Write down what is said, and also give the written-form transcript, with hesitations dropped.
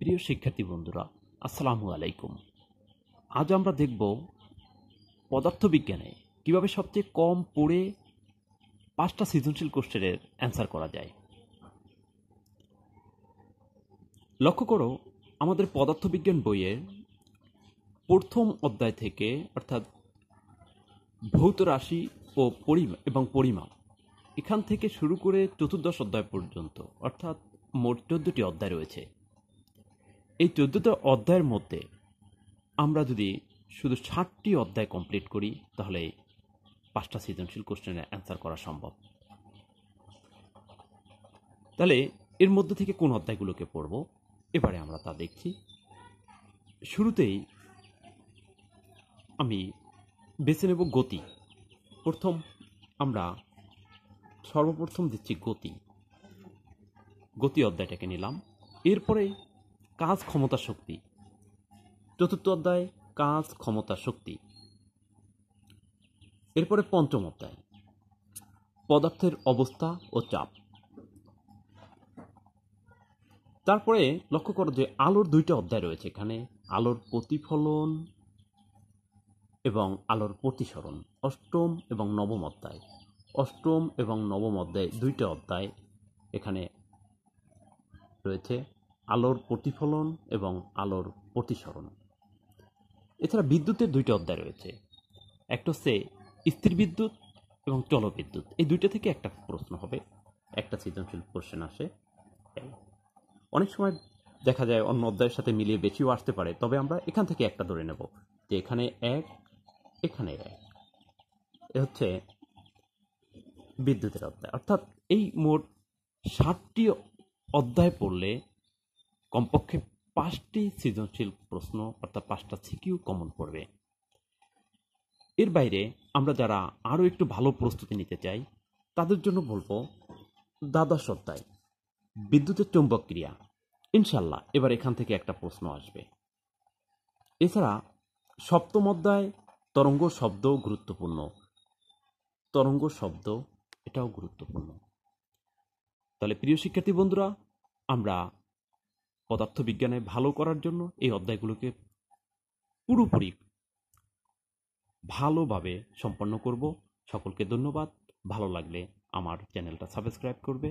প্রিয় শিক্ষার্থী বন্ধুরা, আসসালামু আলাইকুম। আজ আমরা দেখব পদার্থবিজ্ঞানে কিভাবে সবচেয়ে কম পড়ে 5টা সৃজনশীল কোশ্চেনের অ্যান্সার করা যায়। লক্ষ্য করো, আমাদের পদার্থবিজ্ঞান বইয়ের প্রথম অধ্যায় থেকে, অর্থাৎ ভৌত রাশি ও পরিমাপ, এখান থেকে শুরু করে চতুর্দশ অধ্যায় পর্যন্ত, অর্থাৎ মোট 14টি অধ্যায় রয়েছে। এই 14টা অধ্যায়ের মধ্যে আমরা যদি শুধু 60টি অধ্যায় কমপ্লিট করি তাহলে 5টা সৃজনশীল কোশ্চেনের অ্যান্সার করা সম্ভব। তাহলে এর মধ্যে থেকে কোন অধ্যায়গুলোকে পড়ব, এবারে আমরা তা দেখছি। শুরুতেই আমি বেছে নেব গতি। আমরা সর্বপ্রথম দিচ্ছি গতি অধ্যায়টাকে নিলাম। এরপরে কাজ, ক্ষমতা, শক্তি, চতুর্থ অধ্যায় কাজ, ক্ষমতা, শক্তি। এরপরে পঞ্চম অধ্যায় পদার্থের অবস্থা ও চাপ। তারপরে লক্ষ্য করো যে আলোর 2টা অধ্যায় রয়েছে এখানে, আলোর প্রতিফলন এবং আলোর প্রতিসরণ। অষ্টম এবং নবম অধ্যায় 2টা অধ্যায় এখানে রয়েছে, আলোর প্রতিফলন এবং আলোর প্রতিসরণ। এছাড়া বিদ্যুতের 2টা অধ্যায় রয়েছে, একটা হচ্ছে স্থির বিদ্যুৎ এবং চলবিদ্যুৎ। এই 2টা থেকে একটা প্রশ্ন হবে, একটা সৃজনশীল কোশ্চেন আসে। অনেক সময় দেখা যায় অন্য অধ্যায়ের সাথে মিলিয়ে বেশিও আসতে পারে, তবে আমরা এখান থেকে একটা ধরে নেব যে এখানে 1, এখানে 1। এ হচ্ছে বিদ্যুতের অধ্যায়। অর্থাৎ এই মোট 60টি অধ্যায় পড়লে কমপক্ষে 5টি সৃজনশীল প্রশ্ন, অর্থাৎ 5টা সিকিউ কমন পড়বে। এর বাইরে আমরা যারা আরও একটু ভালো প্রস্তুতি নিতে চাই তাদের জন্য বলবো দ্বাদশ অধ্যায় বিদ্যুতের চৌম্বক ক্রিয়া। ইনশাল্লাহ এবার এখান থেকে একটা প্রশ্ন আসবে। এছাড়া সপ্তম অধ্যায় তরঙ্গ শব্দ গুরুত্বপূর্ণ, এটাও গুরুত্বপূর্ণ। তাহলে প্রিয় শিক্ষার্থী বন্ধুরা, আমরা পদার্থবিজ্ঞানে ভালো করার জন্য এই অধ্যায়গুলোকে পুরোপুরি ভালোভাবে সম্পন্ন করব। সকলকে ধন্যবাদ। ভালো লাগলে আমার চ্যানেলটা সাবস্ক্রাইব করবে।